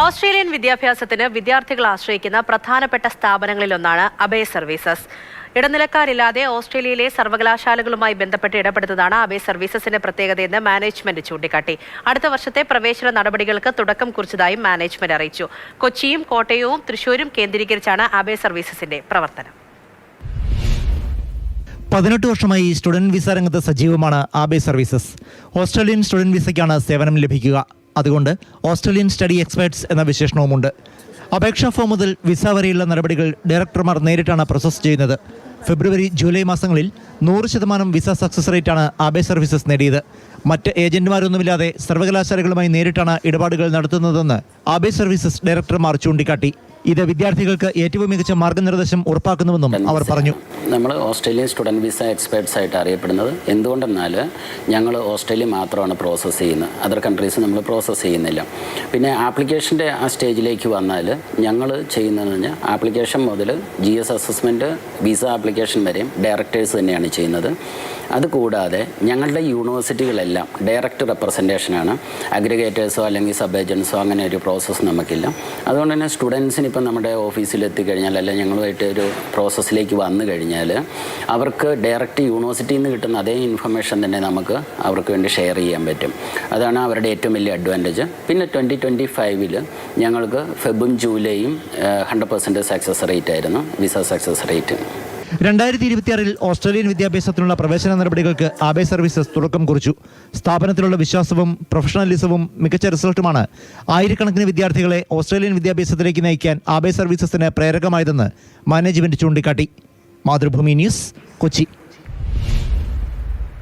Australian വിദ്യാഭ്യാസത്തിന് വിദ്യാർത്ഥികൾ ആശ്രയിക്കുന്ന പ്രധാനപ്പെട്ട സ്ഥാപനങ്ങളിലൊന്നാണ് അബേ സർവീസസ്. ഇടനിലക്കാരില്ലാതെ ഓസ്ട്രേലിയയിലെ സർവകലാശാലകളുമായി ബന്ധപ്പെട്ട് ഇടപെടുന്നതാണ് അബേ സർവീസസിന്റെ പ്രത്യേകതയെന്ന് മാനേജ്മെന്റ് ചൂണ്ടിക്കാട്ടി. അടുത്ത വർഷത്തെ പ്രവേശന നടപടികൾക്ക് തുടക്കം കുറിച്ചതായും മാനേജ്മെന്റ് അറിയിച്ചു. കൊച്ചിയും കോട്ടയവും തൃശൂരും കേന്ദ്രീകരിച്ചാണ് അബേ സർവീസസിന്റെ പ്രവർത്തനം. 18 വർഷമായി സ്റ്റുഡന്റ് വിസ രംഗത്ത് സജീവമാണ് അബേ സർവീസസ്. ഓസ്ട്രേലിയൻ സ്റ്റുഡന്റ് വിസയ്ക്കാണ് സേവനം ലഭിക്കുക. അതുകൊണ്ട് ഓസ്ട്രേലിയൻ സ്റ്റഡി എക്സ്പേർട്സ് എന്ന വിശേഷണവുമുണ്ട്. അപേക്ഷാ ഫോം മുതൽ വിസ വരെയുള്ള നടപടികൾ ഡയറക്ടർമാർ നേരിട്ടാണ് പ്രോസസ് ചെയ്യുന്നത്. ഫെബ്രുവരി ജൂലൈ മാസങ്ങളിൽ 100% വിസ സക്സസ് റേറ്റാണ് അബേ സർവീസസ് നേടിയത്. മറ്റ് ഏജന്റുമാരൊന്നുമില്ലാതെ സർവകലാശാലകളുമായി നേരിട്ടാണ് ഇടപാടുകൾ നടത്തുന്നതെന്ന് അബേ സർവീസസ് ഡയറക്ടർമാർ ചൂണ്ടിക്കാട്ടി. ഇത് വിദ്യാർത്ഥികൾക്ക് ഏറ്റവും മികച്ച മാർഗ്ഗനിർദ്ദേശം ഉറപ്പാക്കുന്നുവെന്നും അവർ പറഞ്ഞു. നമ്മൾ ഓസ്ട്രേലിയൻ സ്റ്റുഡൻറ്റ് വിസ എക്സ്പേർട്സ് ആയിട്ട് അറിയപ്പെടുന്നത് എന്തുകൊണ്ടെന്നാൽ ഞങ്ങൾ ഓസ്ട്രേലിയ മാത്രമാണ് പ്രോസസ്സ് ചെയ്യുന്നത്. അതർ കൺട്രീസ് നമ്മൾ പ്രോസസ്സ് ചെയ്യുന്നില്ല. പിന്നെ ആപ്ലിക്കേഷൻ്റെ ആ സ്റ്റേജിലേക്ക് വന്നാൽ ഞങ്ങൾ ചെയ്യുന്നതെന്ന് പറഞ്ഞാൽ ആപ്ലിക്കേഷൻ മുതൽ GS അസസ്മെൻറ്റ്, വിസ ആപ്ലിക്കേഷൻ വരെയും ഡയറക്ടേഴ്സ് തന്നെയാണ് ചെയ്യുന്നത്. അതുകൂടാതെ ഞങ്ങളുടെ യൂണിവേഴ്സിറ്റികളെല്ലാം ഡയറക്റ്റ് റെപ്രസെൻറ്റേഷനാണ്. അഗ്രിഗേറ്റേഴ്സോ അല്ലെങ്കിൽ സബ് ഏജൻസോ അങ്ങനെ ഒരു പ്രോസസ്സ് നമുക്കില്ല. അതുകൊണ്ട് തന്നെ സ്റ്റുഡൻസിന് ഇപ്പം നമ്മുടെ ഓഫീസിലെത്തിക്കഴിഞ്ഞാൽ അല്ലെങ്കിൽ ഞങ്ങളുമായിട്ട് ഒരു പ്രോസസ്സിലേക്ക് വന്നു കഴിഞ്ഞാൽ അവർക്ക് ഡയറക്റ്റ് യൂണിവേഴ്സിറ്റിയിൽ നിന്ന് കിട്ടുന്ന അതേ ഇൻഫർമേഷൻ തന്നെ നമുക്ക് അവർക്ക് വേണ്ടി ഷെയർ ചെയ്യാൻ പറ്റും. അതാണ് അവരുടെ ഏറ്റവും വലിയ അഡ്വാൻറ്റേജ്. പിന്നെ 2025 ഞങ്ങൾക്ക് ഫെബും ജൂലൈയും 100% സക്സസ് റേറ്റ് ആയിരുന്നു, വിസ സക്സസ് റേറ്റ്. 2026 ഓസ്ട്രേലിയൻ വിദ്യാഭ്യാസത്തിനുള്ള പ്രവേശന നടപടികൾക്ക് അബേ സർവീസസ് തുടക്കം കുറിച്ചു. സ്ഥാപനത്തിലുള്ള വിശ്വാസവും പ്രൊഫഷണലിസവും മികച്ച റിസൾട്ടുമാണ് ആയിരക്കണക്കിന് വിദ്യാർത്ഥികളെ ഓസ്ട്രേലിയൻ വിദ്യാഭ്യാസത്തിലേക്ക് നയിക്കാൻ അബേ സർവീസസിന് പ്രേരകമായതെന്ന് മാനേജ്മെന്റ് ചൂണ്ടിക്കാട്ടി. മാതൃഭൂമി ന്യൂസ്, കൊച്ചി.